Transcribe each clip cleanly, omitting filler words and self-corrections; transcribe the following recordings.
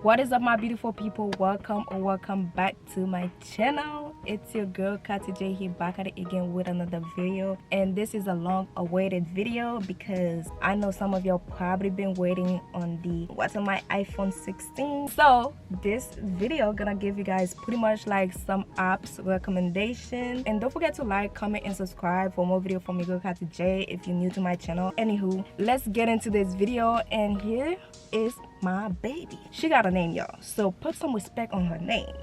What is up, my beautiful people? Welcome or welcome back to my channel. It's your girl Kati J here, back at it again with another video. And this is a long awaited video because I know some of y'all probably been waiting on the what's on my iPhone 16. So this video gonna give you guys pretty much like some apps recommendation. And don't forget to like, comment, and subscribe for more video from your girl Kati J if you're new to my channel. Anywho, let's get into this video, and here is my baby. She got a name, y'all, so put some respect on her name.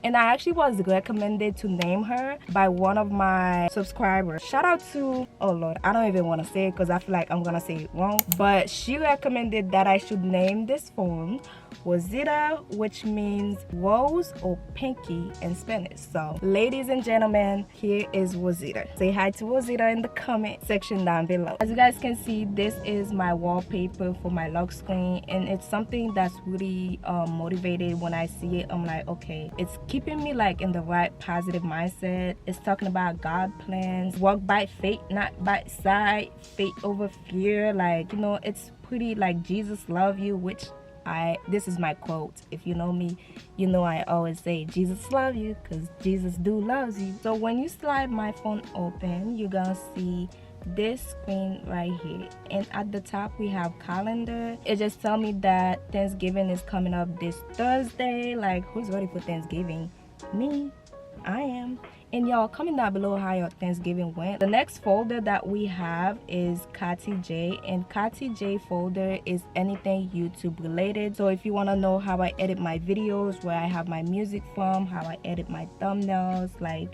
And I actually was recommended to name her by one of my subscribers. Shout out to, oh lord, I don't even want to say it because I feel like I'm gonna say it wrong, but she recommended that I should name this phone Rosita, which means rose or pinky in Spanish. So ladies and gentlemen, here is Rosita. Say hi to Rosita in the comment section down below. As you guys can see, this is my wallpaper for my lock screen, and it's something that's really motivated. When I see it, I'm like, okay, it's keeping me like in the right positive mindset. It's talking about God plans, walk by faith, not by sight, faith over fear. Like, you know, it's pretty like Jesus love you, which this is my quote. If you know me, you know I always say Jesus love you because Jesus do loves you. So when you slide my phone open, you're gonna see this screen right here, and at the top we have calendar. It just tell me that Thanksgiving is coming up this Thursday. Like, who's ready for Thanksgiving? Me, I am. And y'all, comment down below how your Thanksgiving went. The next folder that we have is Kati J, and Kati J folder is anything YouTube related. So if you want to know how I edit my videos, where I have my music from, how I edit my thumbnails, like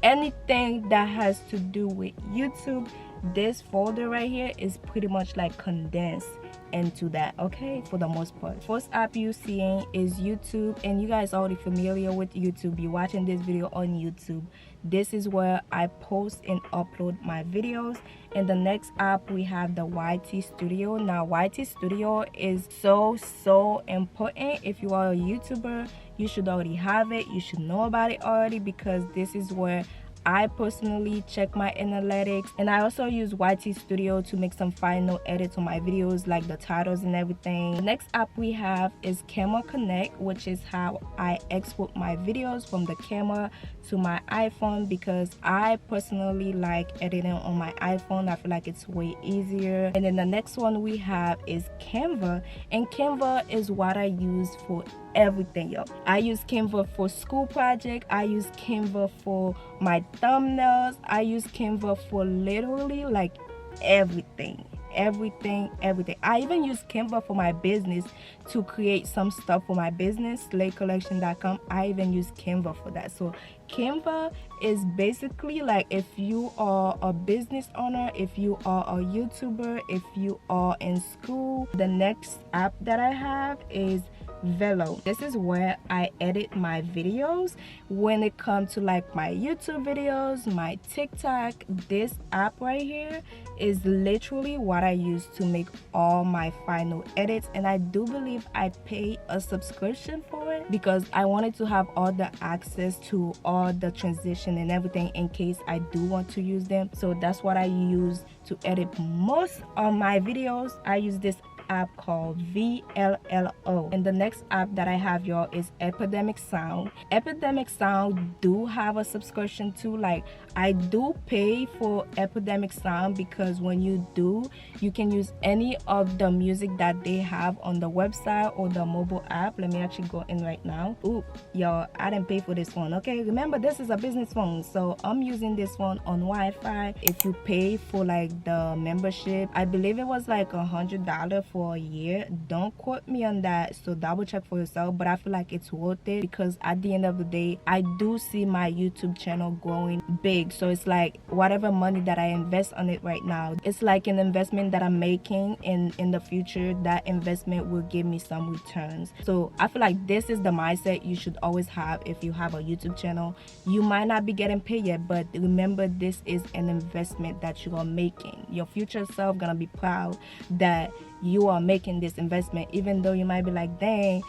anything that has to do with YouTube, this folder right here is pretty much like condensed into that, okay, for the most part. First app you seeing is YouTube, and you guys already familiar with YouTube. You're watching this video on YouTube. This is where I post and upload my videos. And the next app we have the YT Studio. Now YT Studio is so important. If you are a YouTuber, you should already have it. You should know about it already, because this is where I personally check my analytics, and I also use YT Studio to make some final edits on my videos, like the titles and everything. The next app we have is Camera Connect, which is how I export my videos from the camera to my iPhone, because I personally like editing on my iPhone. I feel like it's way easier. And then the next one we have is Canva, and Canva is what I use for everything, yo. I use Canva for school project, I use Canva for my thumbnails, I use Canva for literally like everything. I even use Canva for my business to create some stuff for my business, slaycollection.com. I even use Canva for that. So Canva is basically like, if you are a business owner, if you are a YouTuber, if you are in school. The next app that I have is Velo. This is where I edit my videos. When it comes to like my YouTube videos, my TikTok, this app right here is literally what I use to make all my final edits. And I do believe I pay a subscription for it because I wanted to have all the access to all the transition and everything in case I do want to use them. So that's what I use to edit most of my videos. I use this app called VLLO. And the next app that I have, y'all, is Epidemic Sound. Epidemic Sound do have a subscription too. Like, I do pay for Epidemic Sound because when you do, you can use any of the music that they have on the website or the mobile app. Let me actually go in right now. Ooh, y'all, I didn't pay for this one, okay? Remember, this is a business phone, so I'm using this one on Wi-Fi. If you pay for like the membership, I believe it was like $100 for a year. Don't quote me on that, so double check for yourself, but I feel like it's worth it because at the end of the day, I do see my YouTube channel growing big. So it's like whatever money that I invest on it right now, it's like an investment that I'm making in the future. That investment will give me some returns. So I feel like this is the mindset you should always have if you have a YouTube channel. You might not be getting paid yet, but remember, this is an investment that you are making. Your future self gonna be proud that you are making this investment, even though you might be like, dang,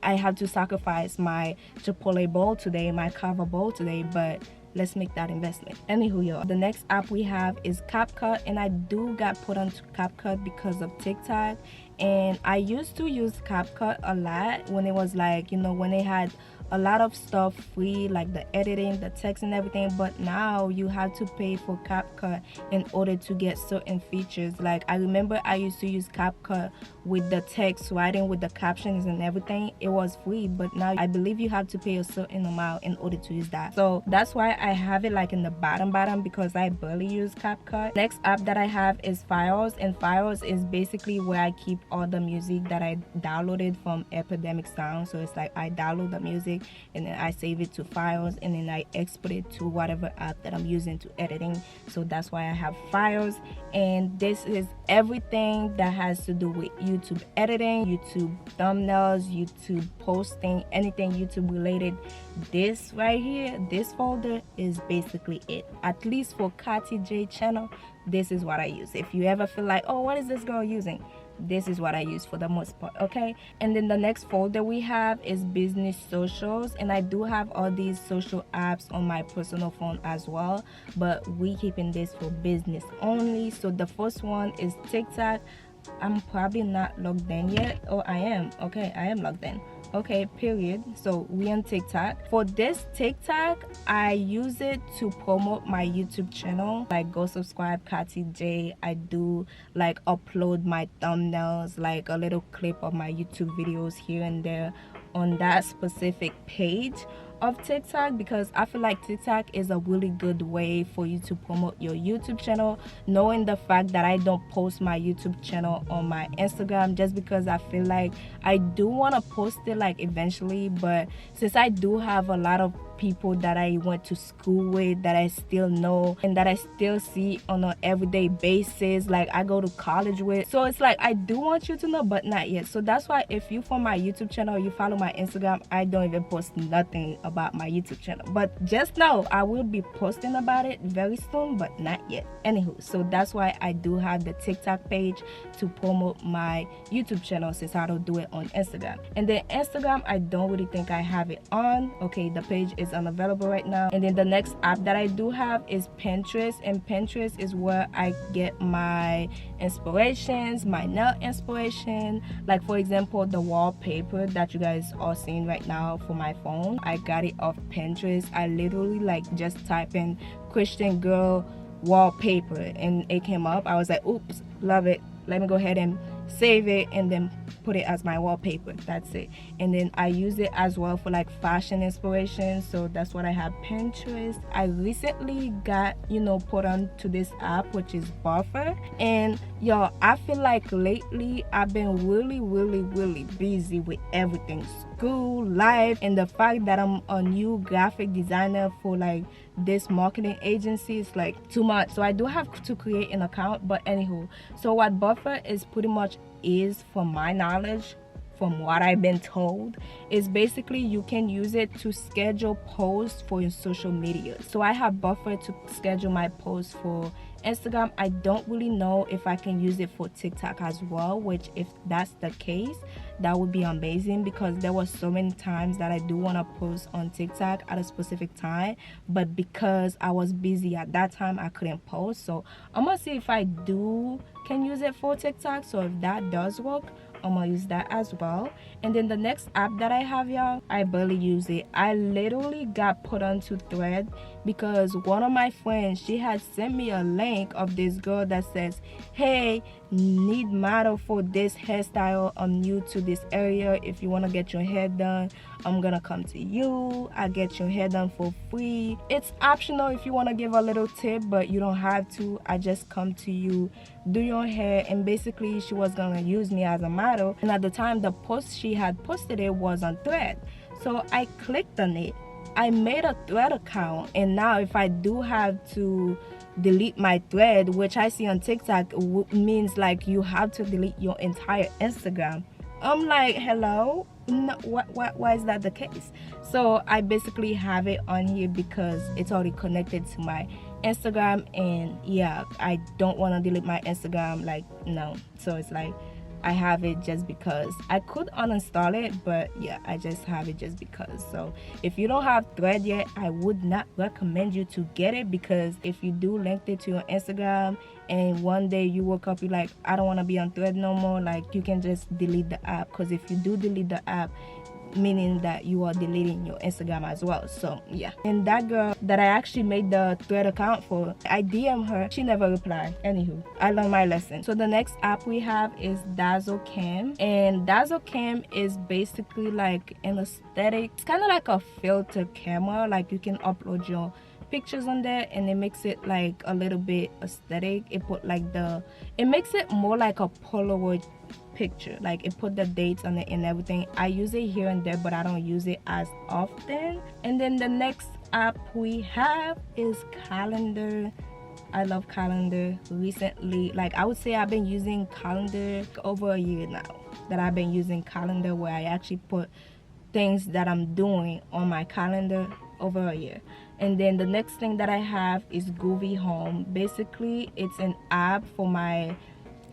I have to sacrifice my Chipotle bowl today, my Kava bowl today, but let's make that investment. Anywho, y'all, the next app we have is CapCut, and I do got put onto CapCut because of TikTok, And I used to use CapCut a lot when it was like, you know, when they had a lot of stuff free, like the editing, the text and everything. But now you have to pay for CapCut in order to get certain features. Like I remember I used to use CapCut with the text writing, with the captions and everything. It was free, but now I believe you have to pay a certain amount in order to use that. So that's why I have it like in the bottom, because I barely use CapCut. Next app that I have is Files, and Files is basically where I keep all the music that I downloaded from Epidemic Sound. So it's like I download the music and then I save it to Files, and then I export it to whatever app that I'm using to editing. So that's why I have Files. And this is everything that has to do with YouTube editing, YouTube thumbnails, YouTube posting, anything YouTube related. This right here, this folder is basically it. At least for Kati J channel, this is what I use. If you ever feel like, oh, what is this girl using, this is what I use for the most part, okay? And then the next folder we have is business socials, and I do have all these social apps on my personal phone as well, but we keeping this for business only. So the first one is TikTok. I'm probably not logged in yet. Oh, I am. Okay, I am logged in. Okay, period. So we on TikTok. For this TikTok, I use it to promote my YouTube channel. Like, go subscribe Kati J. I do like upload my thumbnails, like a little clip of my YouTube videos here and there on that specific page of TikTok, because I feel like TikTok is a really good way for you to promote your YouTube channel, knowing the fact that I don't post my YouTube channel on my Instagram, just because I feel like I do want to post it like eventually. But since I do have a lot of people that I went to school with, that I still know and that I still see on an everyday basis, like I go to college with, so it's like I do want you to know, but not yet. So that's why if you follow my YouTube channel, you follow my Instagram, I don't even post nothing about my YouTube channel, but just know I will be posting about it very soon, but not yet. Anywho, so that's why I do have the TikTok page to promote my YouTube channel, since I don't do it on Instagram. And then Instagram, I don't really think I have it on. Okay, the page is unavailable right now. And then the next app that I do have is Pinterest, and Pinterest is where I get my inspirations, my nail inspiration. Like for example, the wallpaper that you guys are seeing right now for my phone, I got it off Pinterest. I literally like just type in Christian girl wallpaper and it came up. I was like, oops, love it, let me go ahead and save it and then put it as my wallpaper. That's it. And then I use it as well for like fashion inspiration. So that's what I have, Pinterest. I recently got, you know, put on to this app, which is Buffer. And yo, I feel like lately I've been really busy with everything, school, life, and the fact that I'm a new graphic designer for like this marketing agency is like too much. So I do have to create an account. But anywho, so what Buffer is pretty much is, from my knowledge, from what I've been told, is basically you can use it to schedule posts for your social media. So I have Buffer to schedule my posts for Instagram. I don't really know if I can use it for TikTok as well, which if that's the case, that would be amazing, because there were so many times that I do want to post on TikTok at a specific time, but because I was busy at that time, I couldn't post. So I'm gonna see if I can use it for TikTok. So if that does work, I'm gonna use that as well. And then the next app that I have, y'all, I barely use it. I literally got put onto Thread because one of my friends, she had sent me a link of this girl that says, hey, need model for this hairstyle. I'm new to this area. If you want to get your hair done, I'm gonna come to you. I get your hair done for free. It's optional if you want to give a little tip, but you don't have to. I just come to you, do your hair. And basically she was gonna use me as a model, and at the time the post she had posted it was on Thread. So I clicked on it, I made a Thread account, and now if I do have to delete my Thread, which I see on TikTok means like you have to delete your entire Instagram. I'm like, hello, no, why is that the case? So I basically have it on here because it's already connected to my Instagram, and yeah, I don't want to delete my Instagram, like, no. So it's like I have it just because. I could uninstall it, but yeah, I just have it just because. So if you don't have Thread yet, I would not recommend you to get it, because if you do link it to your Instagram and one day you woke up, you're like, I don't want to be on Thread no more, like, you can just delete the app, because if you do delete the app, meaning that you are deleting your Instagram as well. So yeah. And that girl that I actually made the Thread account for, I DM her, she never replied. Anywho, I learned my lesson. So the next app we have is Dazzle Cam, and Dazzle Cam is basically like an aesthetic, it's kind of like a filter camera, like you can upload your pictures on there and it makes it like a little bit aesthetic. It makes it more like a Polaroid picture, like it put the dates on it and everything. I use it here and there, but I don't use it as often. And then the next app we have is Calendar. I love Calendar. Recently, like I would say I've been using Calendar over a year now, that I've been using Calendar, where I actually put things that I'm doing on my calendar over a year. And then the next thing that I have is Groovy Home. Basically, it's an app for my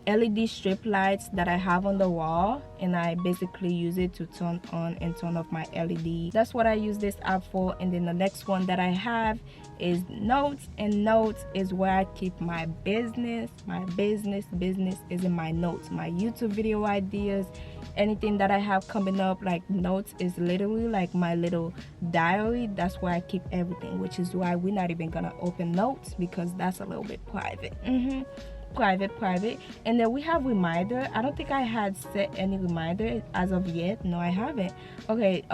LED strip lights that I have on the wall, and I basically use it to turn on and turn off my LED. That's what I use this app for. And then the next one that I have is Notes, and Notes is where I keep my business is in my notes, my YouTube video ideas, anything that I have coming up. Like Notes is literally like my little diary. That's where I keep everything, which is why we're not even gonna open Notes, because that's a little bit private. Private. And then we have Reminder. I don't think I had set any reminder as of yet. No, I haven't. Okay,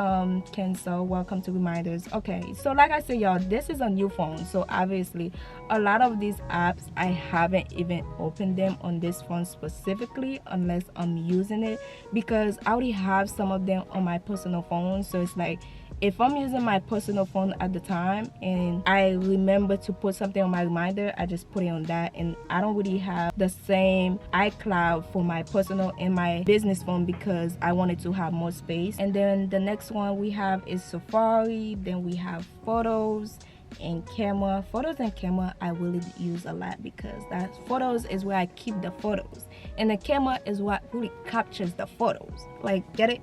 cancel, welcome to reminders. Okay, so like I said, y'all, this is a new phone, so obviously a lot of these apps I haven't even opened them on this phone specifically, unless I'm using it, because I already have some of them on my personal phone. So it's like, if I'm using my personal phone at the time and I remember to put something on my reminder, I just put it on that. And I don't really have the same iCloud for my personal and my business phone, because I wanted to have more space. And then the next one we have is Safari. Then we have Photos and Camera. Photos and Camera I really use a lot, because that Photos is where I keep the photos, and the camera is what really captures the photos. Like, get it?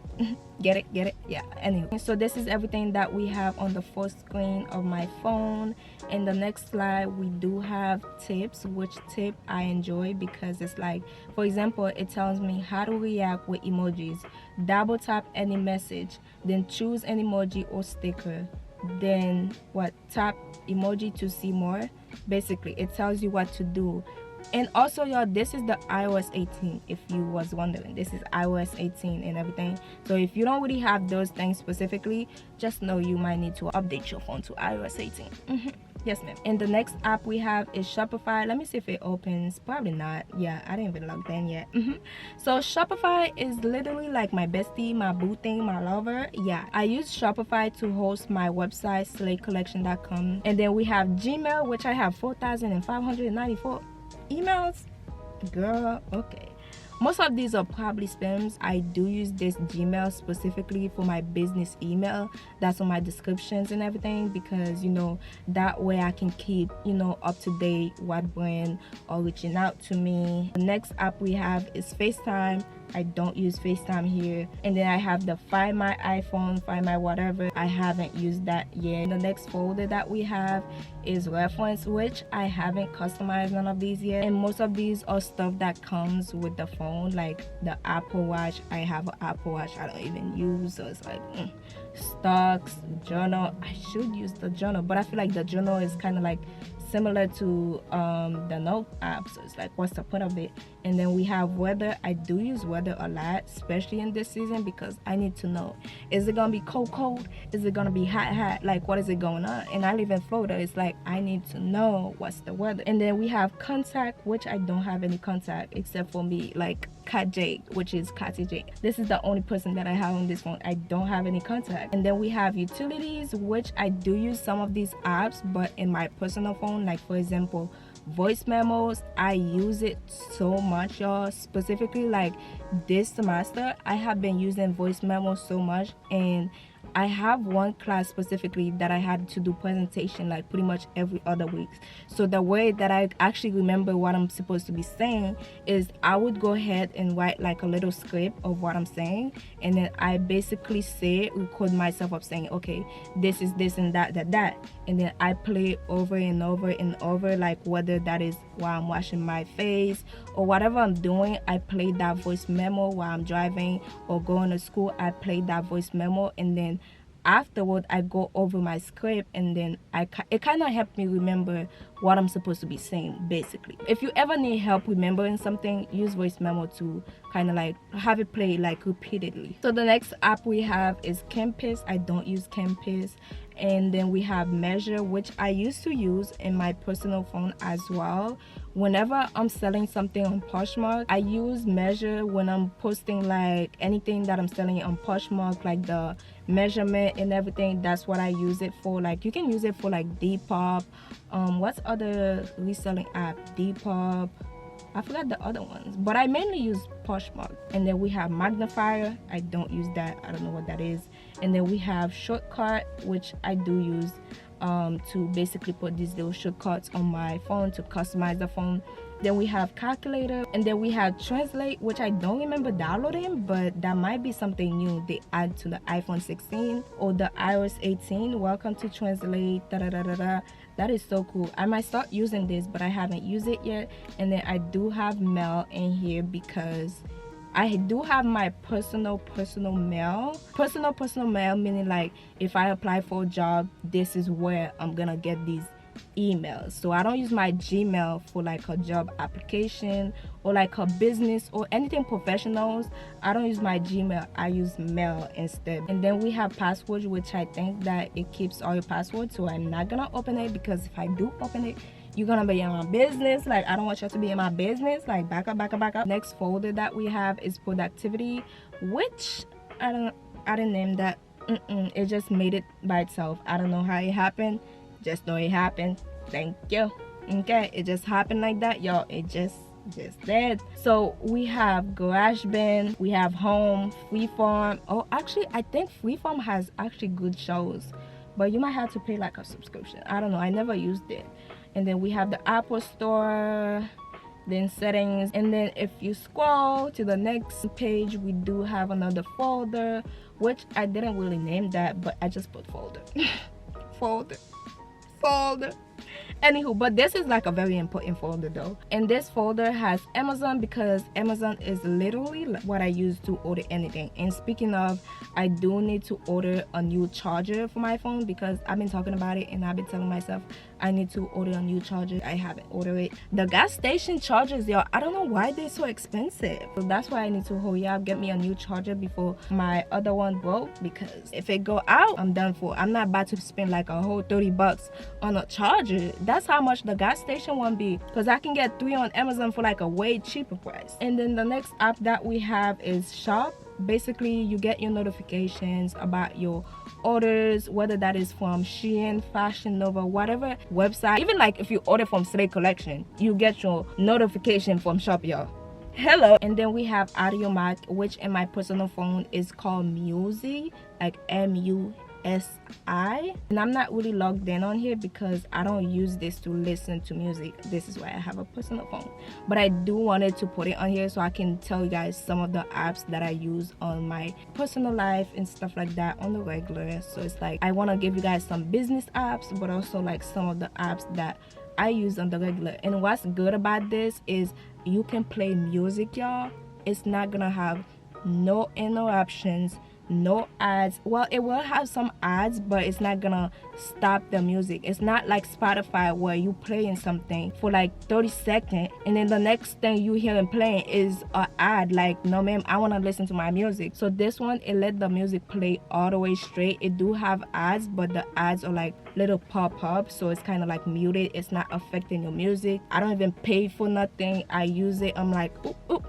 get it? Yeah. Anyway, so this is everything that we have on the first screen of my phone. In the next slide we do have tips, which tip I enjoy, because it's like, for example, it tells me how to react with emojis. Double tap any message, then choose an emoji or sticker, then tap emoji to see more. Basically, it tells you what to do. And also, y'all, this is the iOS 18, if you was wondering. This is iOS 18 and everything. So if you don't really have those things specifically, just know you might need to update your phone to iOS 18. Yes, ma'am. And the next app we have is Shopify. Let me see if it opens. Probably not. Yeah, I didn't even log in yet. So Shopify is literally like my bestie, my boo thing, my lover. Yeah, I use Shopify to host my website, slatecollection.com. And then we have Gmail, which I have 4,594 emails. Girl, okay. Most of these are probably spams. I do use this Gmail specifically for my business email. That's on my descriptions and everything, because, you know, that way I can keep, you know, up to date what brand are reaching out to me. The next app we have is FaceTime. I don't use FaceTime here. And then I have the Find My iPhone, Find My whatever. I haven't used that yet. The next folder that we have is Reference, which I haven't customized none of these yet. And most of these are stuff that comes with the phone, like the Apple Watch. I have an Apple Watch I don't even use, so it's like stocks, journal. I should use the journal, but I feel like the journal is kind of like similar to the note app, so it's like, what's the point of it? And then we have weather. I do use weather a lot, especially in this season, because I need to know, is it gonna be cold? Is it gonna be hot? Like, what is it going on? And I live in Florida. It's like, I need to know what's the weather. And then we have contact, which I don't have any contact except for me, like Kat J, which is Katy J. This is the only person that I have on this phone. I don't have any contact. And then we have utilities, which I do use some of these apps, but in my personal phone, like for example, voice memos. I use it so much, y'all. Specifically, like this semester I have been using voice memos so much, and I have one class specifically that I had to do presentation like pretty much every other week. So the way that I actually remember what I'm supposed to be saying is I would go ahead and write like a little script of what I'm saying, and then I basically record myself up saying, okay, this is this and that, and then I play it over and over and over, like whether that is while I'm washing my face or whatever I'm doing. I play that voice memo while I'm driving or going to school. I play that voice memo, and then afterward I go over my script, and then it kind of helped me remember what I'm supposed to be saying. Basically, if you ever need help remembering something, use voice memo to kind of like have it play like repeatedly. So the next app we have is Campus. I don't use Campus. And then we have Measure, which I used to use in my personal phone as well. Whenever I'm selling something on Poshmark, I use Measure when I'm posting like anything that I'm selling on Poshmark, like the measurement and everything. That's what I use it for. Like you can use it for like Depop. What's other reselling app? Depop. I forgot the other ones, but I mainly use Poshmark. And then we have Magnifier. I don't use that. I don't know what that is. And then we have Shortcut, which I do use to basically put these little shortcuts on my phone to customize the phone. Then we have Calculator, and then we have Translate, which I don't remember downloading, but that might be something new they add to the iPhone 16 or the iOS 18. Welcome to Translate. Da da da da da. That is so cool. I might start using this, but I haven't used it yet. And then I do have Mail in here because I do have my personal mail. Personal mail meaning like if I apply for a job, this is where I'm gonna get these emails. So I don't use my Gmail for like a job application or like a business or anything professionals. I don't use my Gmail. I use Mail instead. And then we have Passwords, which I think that it keeps all your passwords, so I'm not gonna open it, because if I do open it, you're gonna be in my business. Like I don't want you to be in my business. Like back up. Next folder that we have is Productivity, which I didn't name that. It just made it by itself. I don't know how it happened. Just know it happened. Thank you. Okay, it just happened like that, y'all. It just did. So we have GarageBand, we have Home, Freeform. Oh, actually I think Freeform has actually good shows, but you might have to pay like a subscription. I don't know, I never used it. And then we have the Apple Store, then Settings, and then if you scroll to the next page, we do have another folder, which I didn't really name that, but I just put folder. folder. Anywho, but this is like a very important folder though. And this folder has Amazon, because Amazon is literally what I use to order anything. And speaking of, I do need to order a new charger for my phone, because I've been talking about it and I've been telling myself I need to order a new charger. I haven't ordered it. The gas station chargers, y'all, I don't know why they're so expensive. So that's why I need to hurry up, get me a new charger before my other one broke, because if it go out, I'm done for. I'm not about to spend like a whole $30 on a charger. That's how much the gas station one be, because I can get 3 on Amazon for like a way cheaper price. And then the next app that we have is Shop. Basically, you get your notifications about your orders, whether that is from Shein, Fashion Nova, whatever website. Even like if you order from Slate Collection, you get your notification from Shop, y'all. Hello. And then we have Audiomack, which in my personal phone is called Music, like MUSI. And I'm not really logged in on here because I don't use this to listen to music. This is why I have a personal phone, but I do wanted to put it on here so I can tell you guys some of the apps that I use on my personal life and stuff like that on the regular. So it's like I want to give you guys some business apps, but also like some of the apps that I use on the regular. And what's good about this is you can play music, y'all. It's not gonna have no interruptions, no ads. Well, it will have some ads, but it's not gonna stop the music. It's not like Spotify where you playing something for like 30 seconds and then the next thing you hear them playing is an ad. Like, no ma'am, I want to listen to my music. So this one, it let the music play all the way straight. It do have ads, but the ads are like little pop-up, so it's kind of like muted. It's not affecting your music. I don't even pay for nothing. I use it. I'm like, oop,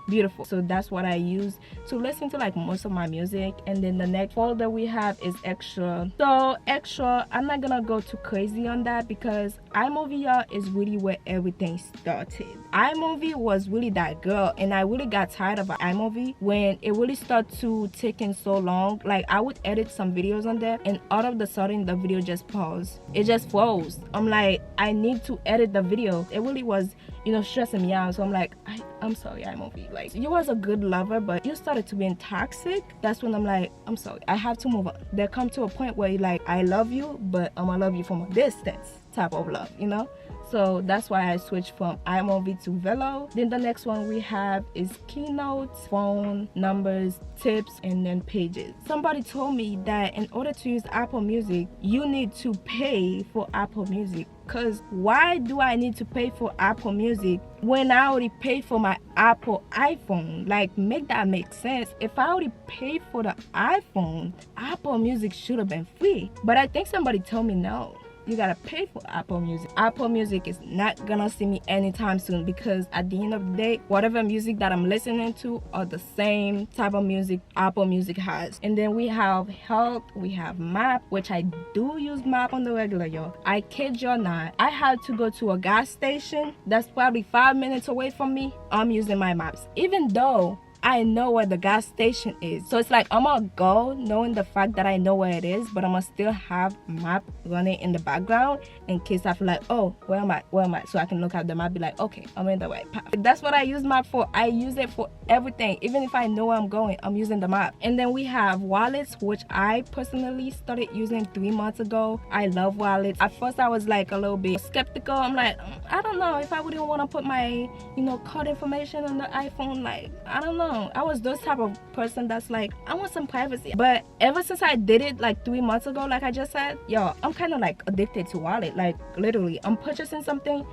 beautiful. So that's what I use to listen to like most of my music. And then the next folder we have is Extra. So Extra, I'm not gonna go too crazy on that because iMovie, y'all, is really where everything started. iMovie was really that girl, and I really got tired of iMovie when it really started to taking so long. Like I would edit some videos on there, and all of the sudden the video just paused. It just froze. I'm like, I need to edit the video. It really was, you know, stressing me out. So I'm like, I'm sorry, iMovie. Like, you was a good lover, but you started to be toxic. That's when I'm like, I'm sorry, I have to move on. There come to a point where you're like, I love you, but I'm gonna love you from a distance type of love, you know? So that's why I switched from iMovie to Velo. Then the next one we have is Keynotes, phone, numbers, tips, and then pages. Somebody told me that in order to use Apple Music, you need to pay for Apple Music. Cause why do I need to pay for Apple Music when I already paid for my Apple iPhone? Like, make that make sense. If I already paid for the iPhone, Apple Music should have been free. But I think somebody told me no, you gotta pay for Apple Music. Apple Music is not gonna see me anytime soon, because at the end of the day, whatever music that I'm listening to are the same type of music Apple Music has. And then we have Health, we have Map, which I do use Map on the regular, yo. I kid you not, I had to go to a gas station that's probably 5 minutes away from me. I'm using my Maps, even though I know where the gas station is. So it's like I'm gonna go knowing the fact that I know where it is, but I'm gonna still have Map running in the background in case I feel like, oh, where am I? So I can look at the map, be like, okay, I'm in the right path. That's what I use Map for. I use it for everything. Even if I know where I'm going, I'm using the map. And then we have wallets, which I personally started using 3 months ago. I love wallets. At first I was like a little bit skeptical. I'm like, I don't know if I wouldn't want to put my, you know, card information on the iPhone. Like, I don't know. I was those type of person that's like, I want some privacy. But ever since I did it like 3 months ago, like I just said, yo, I'm kind of like addicted to wallet. Like literally, I'm purchasing something,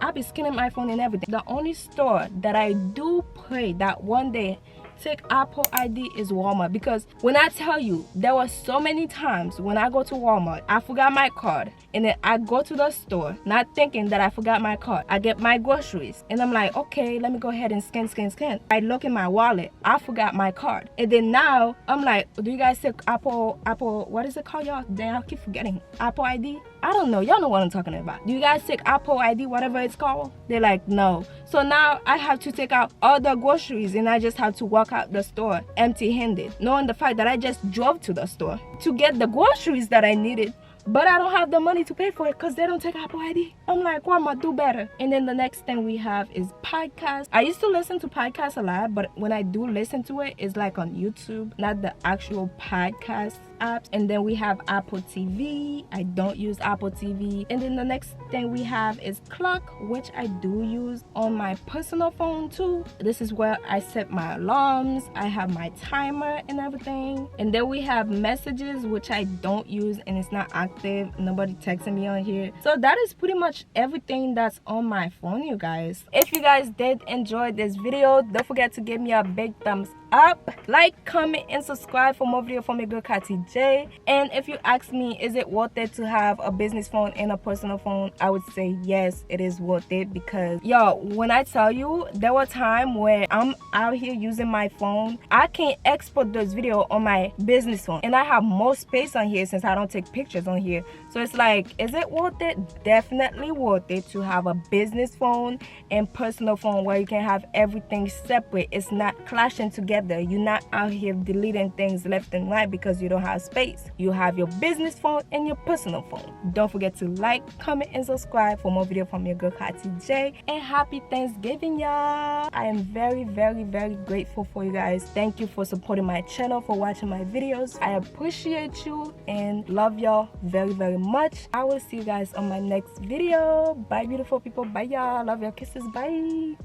I'll be scanning my phone and everything. The only store that I do pray that one day take Apple ID is Walmart, because when I tell you, there were so many times when I go to Walmart, I forgot my card, and then I go to the store not thinking that I forgot my card. I get my groceries and I'm like, okay, let me go ahead and scan. I look in my wallet, I forgot my card, and then now I'm like, do you guys take Apple, what is it called, y'all? Damn, I keep forgetting. Apple ID? I don't know, y'all know what I'm talking about. Do you guys take Apple ID, whatever it's called? They're like, no. So now I have to take out all the groceries and I just have to walk out the store empty-handed, knowing the fact that I just drove to the store to get the groceries that I needed, but I don't have the money to pay for it because they don't take Apple ID. I'm like, what am I do better? And then the next thing we have is podcasts. I used to listen to podcasts a lot, but when I do listen to it, it's like on YouTube, not the actual podcast apps. And then we have Apple TV. I don't use Apple TV. And then the next thing we have is Clock, which I do use on my personal phone too. This is where I set my alarms, I have my timer and everything. And then we have Messages, which I don't use and it's not active. Nobody texting me on here. So that is pretty much everything that's on my phone, you guys. If you guys did enjoy this video, don't forget to give me a big thumbs up, like, comment, and subscribe for more video from your girl Kati J. And if you ask me, is it worth it to have a business phone and a personal phone, I would say yes, it is worth it, because yo, when I tell you, there were times where I'm out here using my phone, I can't export this video on my business phone, and I have more space on here since I don't take pictures on here. So it's like, is it worth it? Definitely worth it to have a business phone and personal phone where you can have everything separate. It's not clashing together. You're not out here deleting things left and right because you don't have space. You have your business phone and your personal phone. Don't forget to like, comment, and subscribe for more video from your girl Kati J. And happy Thanksgiving, y'all. I am very, very, very grateful for you guys. Thank you for supporting my channel, for watching my videos. I appreciate you and love y'all very, very much. I will see you guys on my next video. Bye, beautiful people. Bye, y'all. Love your kisses. Bye.